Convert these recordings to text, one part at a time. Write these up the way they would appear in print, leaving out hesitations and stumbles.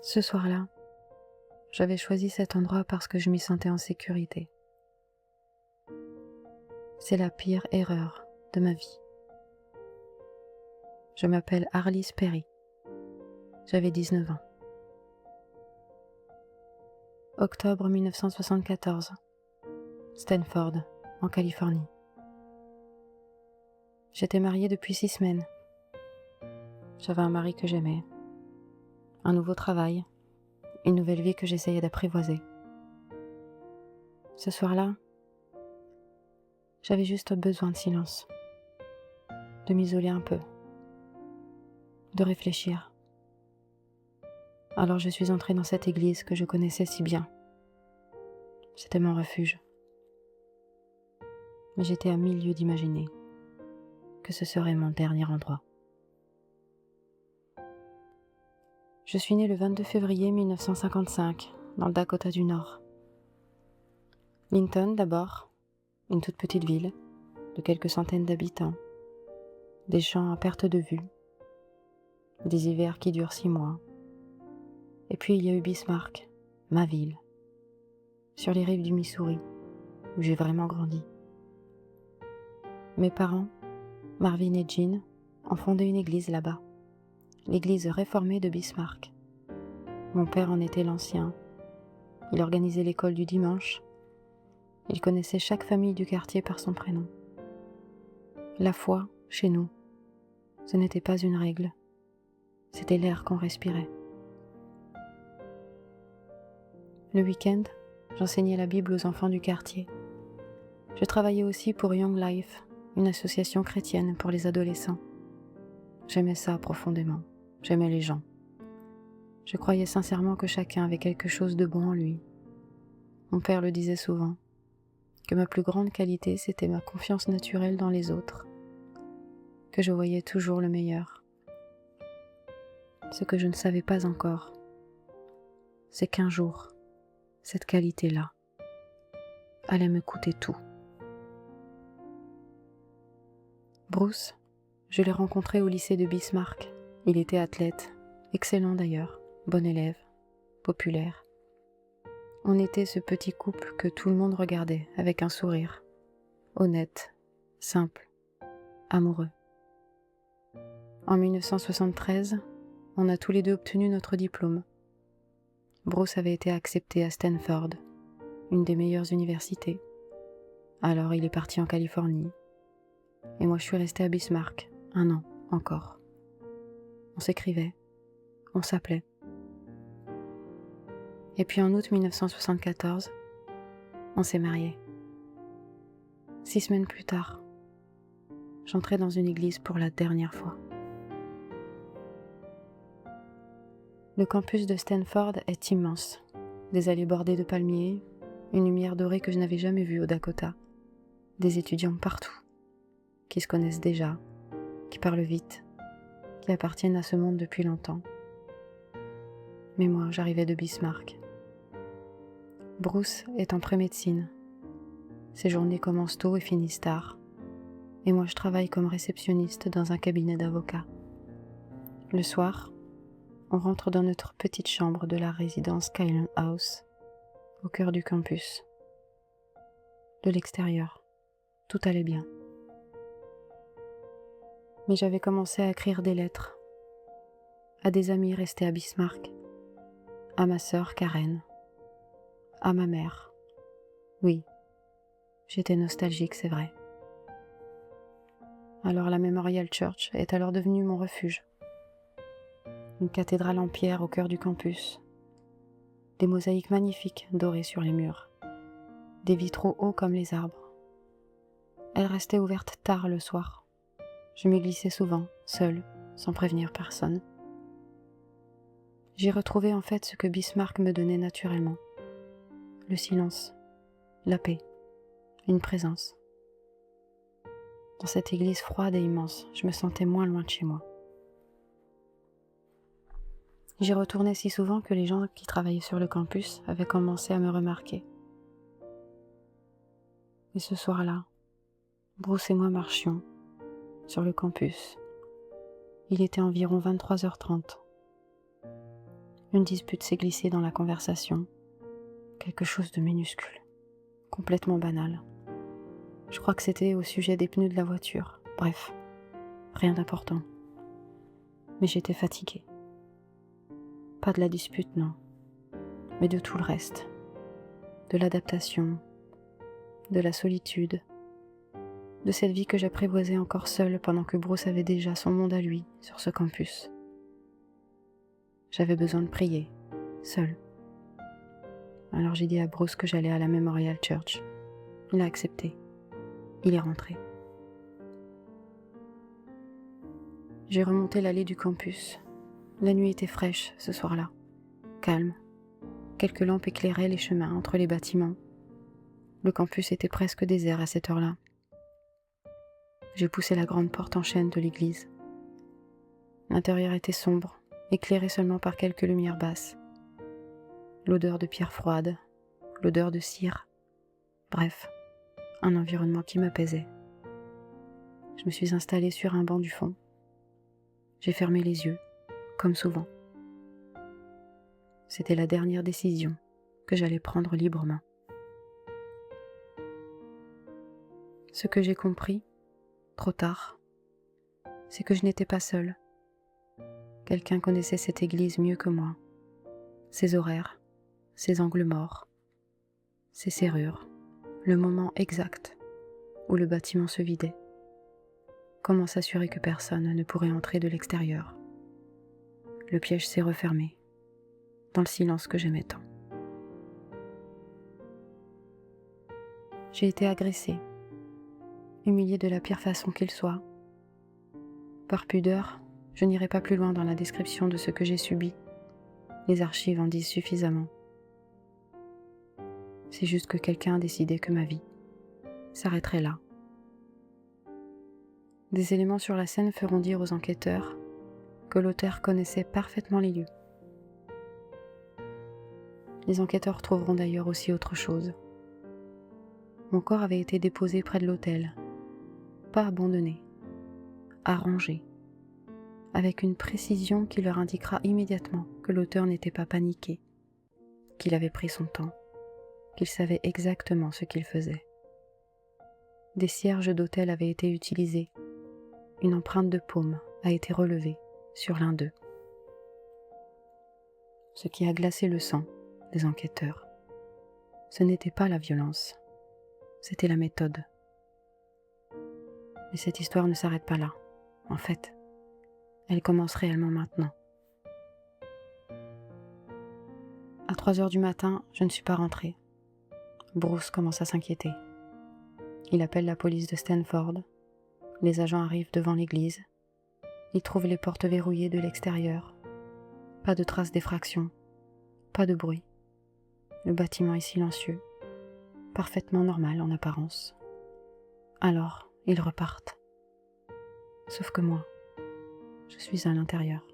Ce soir-là, j'avais choisi cet endroit parce que je m'y sentais en sécurité. C'est la pire erreur de ma vie. Je m'appelle Arliss Perry. J'avais 19 ans. Octobre 1974, Stanford, en Californie. J'étais mariée depuis 6 semaines. J'avais un mari que j'aimais, un nouveau travail, une nouvelle vie que j'essayais d'apprivoiser. Ce soir-là, j'avais juste besoin de silence, de m'isoler un peu, de réfléchir. Alors je suis entrée dans cette église que je connaissais si bien. C'était mon refuge. Mais j'étais à 1000 lieues d'imaginer que ce serait mon dernier endroit. Je suis née le 22 février 1955, dans le Dakota du Nord. Linton d'abord, une toute petite ville de quelques centaines d'habitants, des champs à perte de vue, des hivers qui durent 6 mois. Et puis il y a eu Bismarck, ma ville, sur les rives du Missouri, où j'ai vraiment grandi. Mes parents, Marvin et Jean, ont fondé une église là-bas, l'église réformée de Bismarck. Mon père en était l'ancien. Il organisait l'école du dimanche. Il connaissait chaque famille du quartier par son prénom. La foi, chez nous, ce n'était pas une règle. C'était l'air qu'on respirait. Le week-end, j'enseignais la Bible aux enfants du quartier. Je travaillais aussi pour Young Life, une association chrétienne pour les adolescents. J'aimais ça profondément. J'aimais les gens. Je croyais sincèrement que chacun avait quelque chose de bon en lui. Mon père le disait souvent, que ma plus grande qualité, c'était ma confiance naturelle dans les autres, que je voyais toujours le meilleur. Ce que je ne savais pas encore, c'est qu'un jour, cette qualité-là allait me coûter tout. Bruce, je l'ai rencontré au lycée de Bismarck. Il était athlète, excellent d'ailleurs, bon élève, populaire. On était ce petit couple que tout le monde regardait avec un sourire, honnête, simple, amoureux. En 1973, on a tous les deux obtenu notre diplôme. Bruce avait été accepté à Stanford, une des meilleures universités. Alors il est parti en Californie. Et moi je suis restée à Bismarck, 1 an encore. On s'écrivait, on s'appelait. Et puis en août 1974, on s'est mariés. 6 semaines plus tard, j'entrais dans une église pour la dernière fois. Le campus de Stanford est immense. Des allées bordées de palmiers, une lumière dorée que je n'avais jamais vue au Dakota. Des étudiants partout, qui se connaissent déjà, qui parlent vite, qui appartiennent à ce monde depuis longtemps. Mais moi, j'arrivais de Bismarck. Bruce est en pré-médecine. Ses journées commencent tôt et finissent tard. Et moi, je travaille comme réceptionniste dans un cabinet d'avocats. Le soir, on rentre dans notre petite chambre de la résidence Skyline House, au cœur du campus. De l'extérieur, tout allait bien. Mais j'avais commencé à écrire des lettres à des amis restés à Bismarck, à ma sœur Karen, à ma mère. Oui, j'étais nostalgique, c'est vrai. Alors la Memorial Church est alors devenue mon refuge. Une cathédrale en pierre au cœur du campus, des mosaïques magnifiques dorées sur les murs, des vitraux hauts comme les arbres. Elle restait ouverte tard le soir. Je m'y glissais souvent, seule, sans prévenir personne. J'y retrouvais en fait ce que Bismarck me donnait naturellement. Le silence, la paix, une présence. Dans cette église froide et immense, je me sentais moins loin de chez moi. J'y retournais si souvent que les gens qui travaillaient sur le campus avaient commencé à me remarquer. Et ce soir-là, Bruce et moi marchions sur le campus. Il était environ 23h30. Une dispute s'est glissée dans la conversation. Quelque chose de minuscule, complètement banal. Je crois que c'était au sujet des pneus de la voiture. Bref, rien d'important. Mais j'étais fatiguée. Pas de la dispute, non, mais de tout le reste. De l'adaptation, de la solitude, de cette vie que j'apprivoisais encore seule pendant que Bruce avait déjà son monde à lui sur ce campus. J'avais besoin de prier, seule. Alors j'ai dit à Bruce que j'allais à la Memorial Church. Il a accepté. Il est rentré. J'ai remonté l'allée du campus. La nuit était fraîche ce soir-là, calme. Quelques lampes éclairaient les chemins entre les bâtiments. Le campus était presque désert à cette heure-là. J'ai poussé la grande porte en chêne de l'église. L'intérieur était sombre, éclairé seulement par quelques lumières basses. L'odeur de pierre froide, l'odeur de cire. Bref, un environnement qui m'apaisait. Je me suis installée sur un banc du fond. J'ai fermé les yeux, comme souvent. C'était la dernière décision que j'allais prendre librement. Ce que j'ai compris, trop tard, c'est que je n'étais pas seule. Quelqu'un connaissait cette église mieux que moi. Ses horaires, ses angles morts, ses serrures, le moment exact où le bâtiment se vidait. Comment s'assurer que personne ne pourrait entrer de l'extérieur? Le piège s'est refermé, dans le silence que j'aimais tant. J'ai été agressée, humiliée de la pire façon qu'il soit. Par pudeur, je n'irai pas plus loin dans la description de ce que j'ai subi. Les archives en disent suffisamment. C'est juste que quelqu'un a décidé que ma vie s'arrêterait là. Des éléments sur la scène feront dire aux enquêteurs que l'auteur connaissait parfaitement les lieux. Les enquêteurs trouveront d'ailleurs aussi autre chose. Mon corps avait été déposé près de l'autel, pas abandonné, arrangé, avec une précision qui leur indiquera immédiatement que l'auteur n'était pas paniqué, qu'il avait pris son temps, qu'il savait exactement ce qu'il faisait. Des cierges d'autel avaient été utilisés. Une empreinte de paume a été relevée sur l'un d'eux. Ce qui a glacé le sang des enquêteurs, ce n'était pas la violence, c'était la méthode. Mais cette histoire ne s'arrête pas là. En fait, elle commence réellement maintenant. À 3h du matin, je ne suis pas rentrée. Bruce commence à s'inquiéter. Il appelle la police de Stanford. Les agents arrivent devant l'église. Ils trouvent les portes verrouillées de l'extérieur. Pas de traces d'effraction, pas de bruit. Le bâtiment est silencieux, parfaitement normal en apparence. Alors, ils repartent. Sauf que moi, je suis à l'intérieur.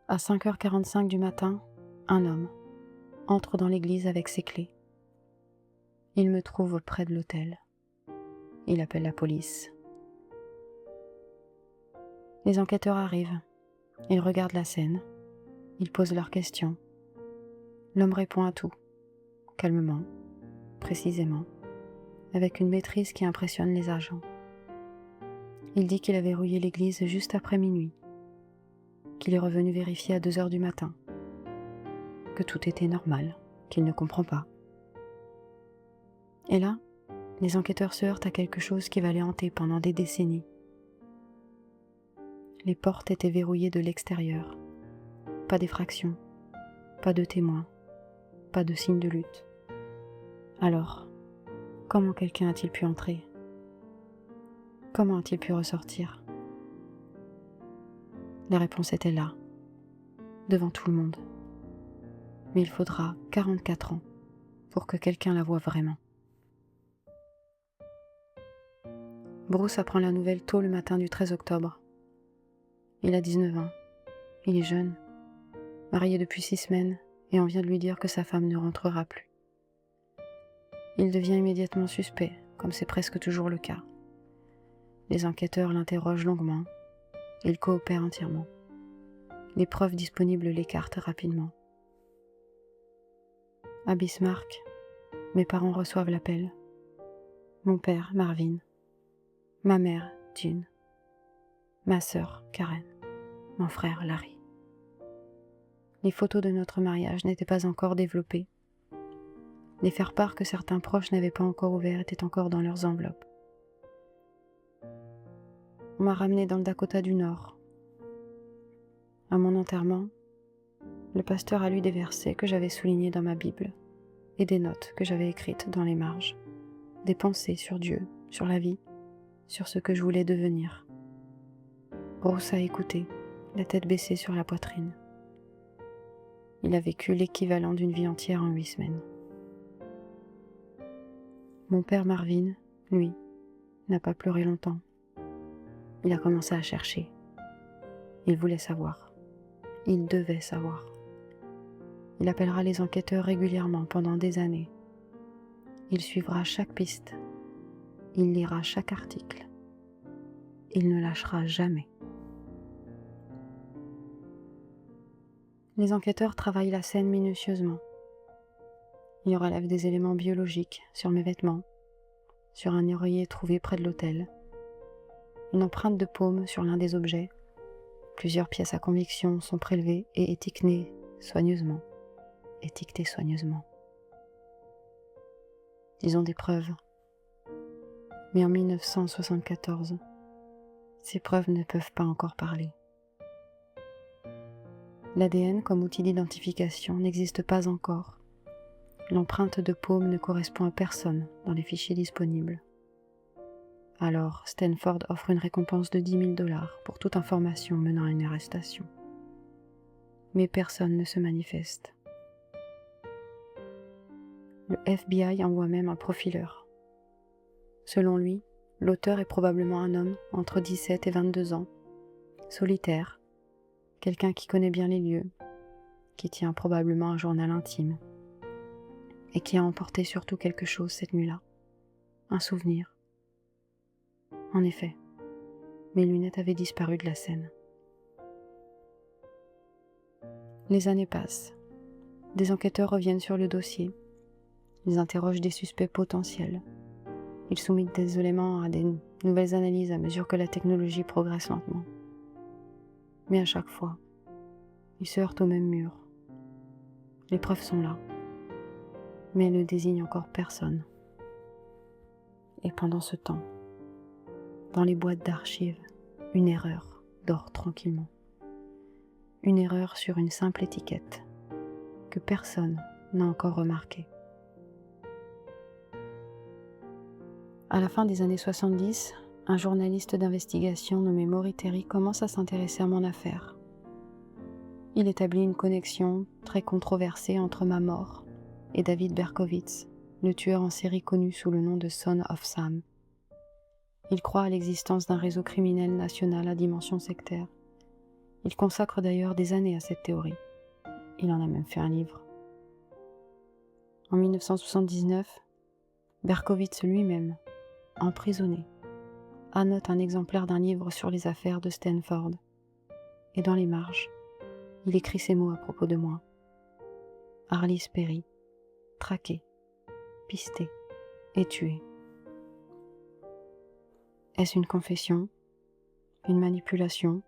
À 5h45 du matin, un homme entre dans l'église avec ses clés. Il me trouve près de l'autel. Il appelle la police. Les enquêteurs arrivent. Ils regardent la scène. Ils posent leurs questions. L'homme répond à tout, calmement, précisément, avec une maîtrise qui impressionne les agents. Il dit qu'il a verrouillé l'église juste après minuit, qu'il est revenu vérifier à 2h du matin, que tout était normal, qu'il ne comprend pas. Et là, les enquêteurs se heurtent à quelque chose qui va les hanter pendant des décennies. Les portes étaient verrouillées de l'extérieur. Pas d'effraction, pas de témoins, pas de signe de lutte. Alors, comment quelqu'un a-t-il pu entrer? Comment a-t-il pu ressortir? La réponse était là, devant tout le monde. Mais il faudra 44 ans pour que quelqu'un la voie vraiment. Bruce apprend la nouvelle tôt le matin du 13 octobre. Il a 19 ans. Il est jeune, marié depuis 6 semaines, et on vient de lui dire que sa femme ne rentrera plus. Il devient immédiatement suspect, comme c'est presque toujours le cas. Les enquêteurs l'interrogent longuement. Il coopère entièrement. les preuves disponibles l'écartent rapidement. À Bismarck, mes parents reçoivent l'appel. Mon père, Marvin. Ma mère, Jean. Ma sœur, Karen. Mon frère, Larry. Les photos de notre mariage n'étaient pas encore développées. Les faire-part que certains proches n'avaient pas encore ouverts étaient encore dans leurs enveloppes. On m'a ramené dans le Dakota du Nord. À mon enterrement, le pasteur a lu des versets que j'avais soulignés dans ma Bible et des notes que j'avais écrites dans les marges, des pensées sur Dieu, sur la vie, sur ce que je voulais devenir. Bruce a écouté, la tête baissée sur la poitrine. Il a vécu l'équivalent d'une vie entière en 8 semaines. Mon père Marvin, lui, n'a pas pleuré longtemps. Il a commencé à chercher. Il voulait savoir. Il devait savoir. Il appellera les enquêteurs régulièrement pendant des années. Il suivra chaque piste. Il lira chaque article. Il ne lâchera jamais. Les enquêteurs travaillent la scène minutieusement. Ils relèvent des éléments biologiques sur mes vêtements, sur un oreiller trouvé près de l'autel, une empreinte de paume sur l'un des objets. Plusieurs pièces à conviction sont prélevées et étiquetées soigneusement. Ils ont des preuves. Mais en 1974, ces preuves ne peuvent pas encore parler. L'ADN comme outil d'identification n'existe pas encore. L'empreinte de paume ne correspond à personne dans les fichiers disponibles. Alors, Stanford offre une récompense de $10 000 pour toute information menant à une arrestation. Mais personne ne se manifeste. Le FBI envoie même un profileur. Selon lui, l'auteur est probablement un homme entre 17 et 22 ans, solitaire, quelqu'un qui connaît bien les lieux, qui tient probablement un journal intime, et qui a emporté surtout quelque chose cette nuit-là, un souvenir. En effet, mes lunettes avaient disparu de la scène. Les années passent. Des enquêteurs reviennent sur le dossier. Ils interrogent des suspects potentiels. Ils soumettent des éléments à des nouvelles analyses à mesure que la technologie progresse lentement. Mais à chaque fois, ils se heurtent au même mur. Les preuves sont là, mais elles ne désignent encore personne. Et pendant ce temps, dans les boîtes d'archives, une erreur dort tranquillement. Une erreur sur une simple étiquette que personne n'a encore remarquée. À la fin des années 70, un journaliste d'investigation nommé Maury Terry commence à s'intéresser à mon affaire. Il établit une connexion très controversée entre ma mort et David Berkowitz, le tueur en série connu sous le nom de Son of Sam. Il croit à l'existence d'un réseau criminel national à dimension sectaire. Il consacre d'ailleurs des années à cette théorie. Il en a même fait un livre. En 1979, Berkowitz lui-même, emprisonné, annote un exemplaire d'un livre sur les affaires de Stanford. Et dans les marges, il écrit ces mots à propos de moi. Arliss Perry, traqué, pisté et tué. Est-ce une confession, une manipulation,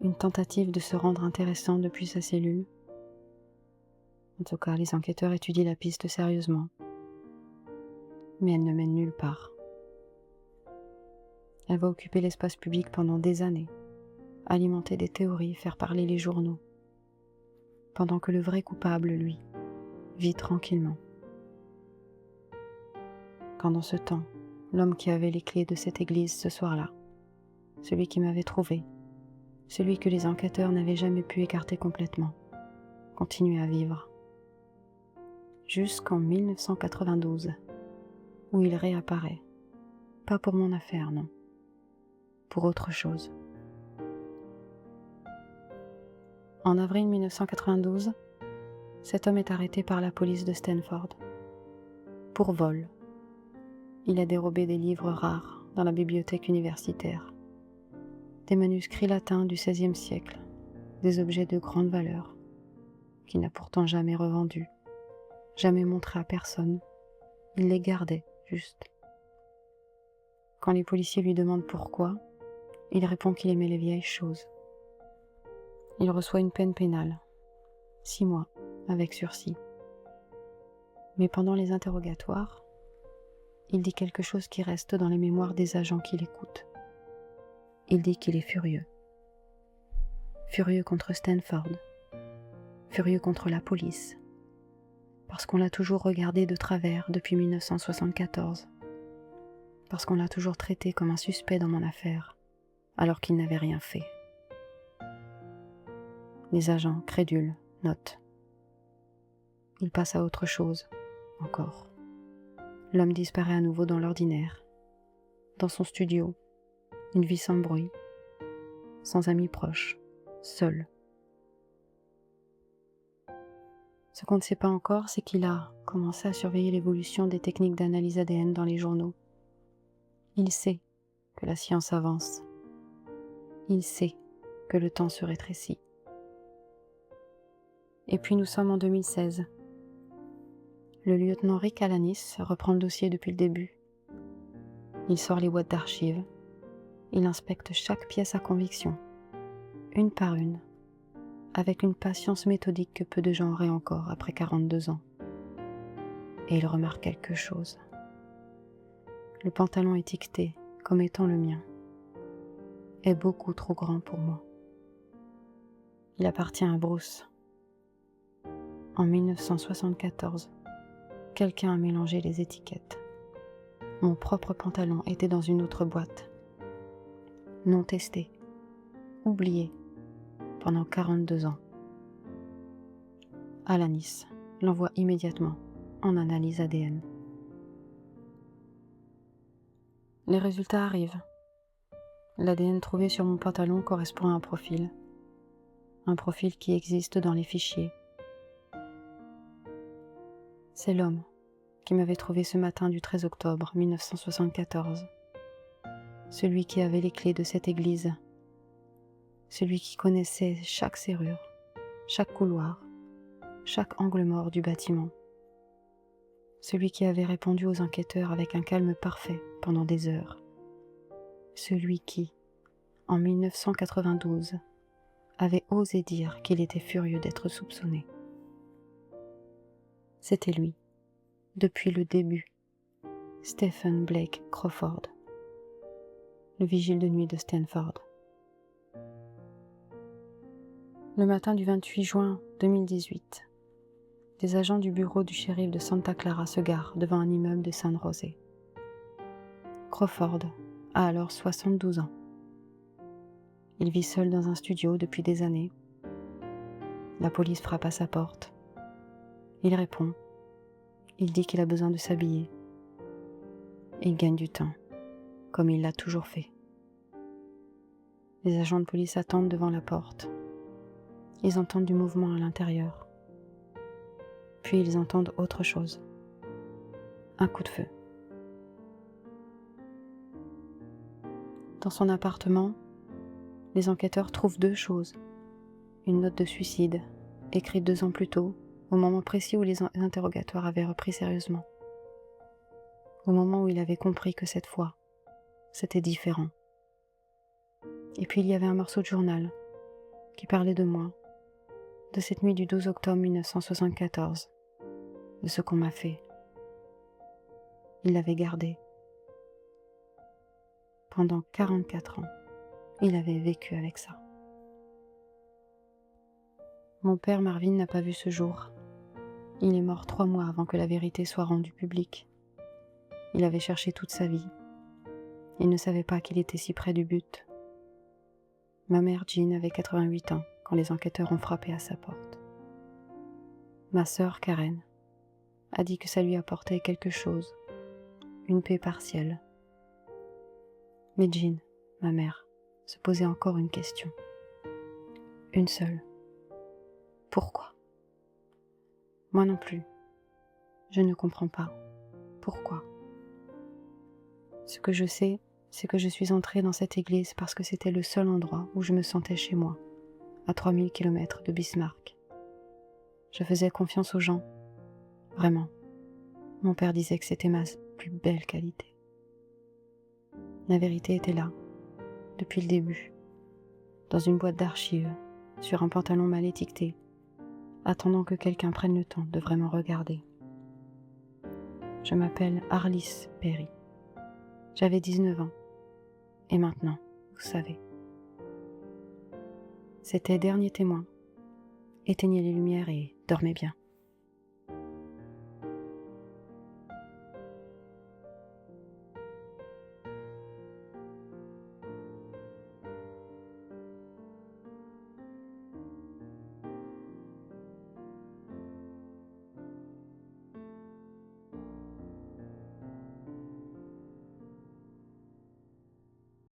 une tentative de se rendre intéressant depuis sa cellule? En tout cas, les enquêteurs étudient la piste sérieusement. Mais elle ne mène nulle part. Elle va occuper l'espace public pendant des années, alimenter des théories, faire parler les journaux, pendant que le vrai coupable, lui, vit tranquillement. Pendant ce temps, l'homme qui avait les clés de cette église ce soir-là, celui qui m'avait trouvé, celui que les enquêteurs n'avaient jamais pu écarter complètement, continuait à vivre. Jusqu'en 1992, où il réapparaît. Pas pour mon affaire, non. Pour autre chose. En avril 1992, cet homme est arrêté par la police de Stanford. Pour vol. Il a dérobé des livres rares dans la bibliothèque universitaire. Des manuscrits latins du XVIe siècle, des objets de grande valeur, qu'il n'a pourtant jamais revendus, jamais montrés à personne. Il les gardait, juste. Quand les policiers lui demandent pourquoi, il répond qu'il aimait les vieilles choses. Il reçoit une peine pénale, 6 mois, avec sursis. Mais pendant les interrogatoires, il dit quelque chose qui reste dans les mémoires des agents qui l'écoutent. Il dit qu'il est furieux. Furieux contre Stanford. Furieux contre la police. Parce qu'on l'a toujours regardé de travers depuis 1974. Parce qu'on l'a toujours traité comme un suspect dans mon affaire, alors qu'il n'avait rien fait. Les agents, crédules, notent. Il passe à autre chose, encore. L'homme disparaît à nouveau dans l'ordinaire, dans son studio, une vie sans bruit, sans amis proches, seul. Ce qu'on ne sait pas encore, c'est qu'il a commencé à surveiller l'évolution des techniques d'analyse ADN dans les journaux. Il sait que la science avance. Il sait que le temps se rétrécit. Et puis nous sommes en 2016. Le lieutenant Rick Alanis reprend le dossier depuis le début. Il sort les boîtes d'archives. Il inspecte chaque pièce à conviction, une par une, avec une patience méthodique que peu de gens auraient encore après 42 ans. Et il remarque quelque chose. Le pantalon étiqueté, comme étant le mien, est beaucoup trop grand pour moi. Il appartient à Bruce. En 1974, quelqu'un a mélangé les étiquettes. Mon propre pantalon était dans une autre boîte. Non testé, oublié, pendant 42 ans. Alanis l'envoie immédiatement en analyse ADN. Les résultats arrivent. L'ADN trouvé sur mon pantalon correspond à un profil qui existe dans les fichiers. C'est l'homme qui m'avait trouvé ce matin du 13 octobre 1974. Celui qui avait les clés de cette église. Celui qui connaissait chaque serrure, chaque couloir, chaque angle mort du bâtiment. Celui qui avait répondu aux enquêteurs avec un calme parfait pendant des heures. Celui qui, en 1992, avait osé dire qu'il était furieux d'être soupçonné. C'était lui, depuis le début, Stephen Blake Crawford, le vigile de nuit de Stanford. Le matin du 28 juin 2018, des agents du bureau du shérif de Santa Clara se garent devant un immeuble de San José. Crawford a alors 72 ans. Il vit seul dans un studio depuis des années. La police frappe à sa porte. Il répond. Il dit qu'il a besoin de s'habiller. Il gagne du temps, comme il l'a toujours fait. Les agents de police attendent devant la porte. Ils entendent du mouvement à l'intérieur. Puis ils entendent autre chose. Un coup de feu. Dans son appartement, les enquêteurs trouvent 2 choses. Une note de suicide, écrite 2 ans plus tôt, au moment précis où les interrogatoires avaient repris sérieusement. Au moment où il avait compris que cette fois, c'était différent. Et puis il y avait un morceau de journal qui parlait de moi, de cette nuit du 12 octobre 1974, de ce qu'on m'a fait. Il l'avait gardé. Pendant 44 ans, il avait vécu avec ça. Mon père Marvin n'a pas vu ce jour. Il est mort 3 mois avant que la vérité soit rendue publique. Il avait cherché toute sa vie. Il ne savait pas qu'il était si près du but. Ma mère Jean avait 88 ans quand les enquêteurs ont frappé à sa porte. Ma sœur Karen a dit que ça lui apportait quelque chose, une paix partielle. Mais Jean, ma mère, se posait encore une question. Une seule. Pourquoi ? Moi non plus. Je ne comprends pas. Pourquoi ? Ce que je sais, c'est que je suis entrée dans cette église parce que c'était le seul endroit où je me sentais chez moi, à 3000 km de Bismarck. Je faisais confiance aux gens, vraiment. Mon père disait que c'était ma plus belle qualité. La vérité était là, depuis le début, dans une boîte d'archives, sur un pantalon mal étiqueté, attendant que quelqu'un prenne le temps de vraiment regarder. Je m'appelle Arlis Perry. J'avais 19 ans. Et maintenant, vous savez. C'était Dernier témoin. Éteignez les lumières et dormez bien.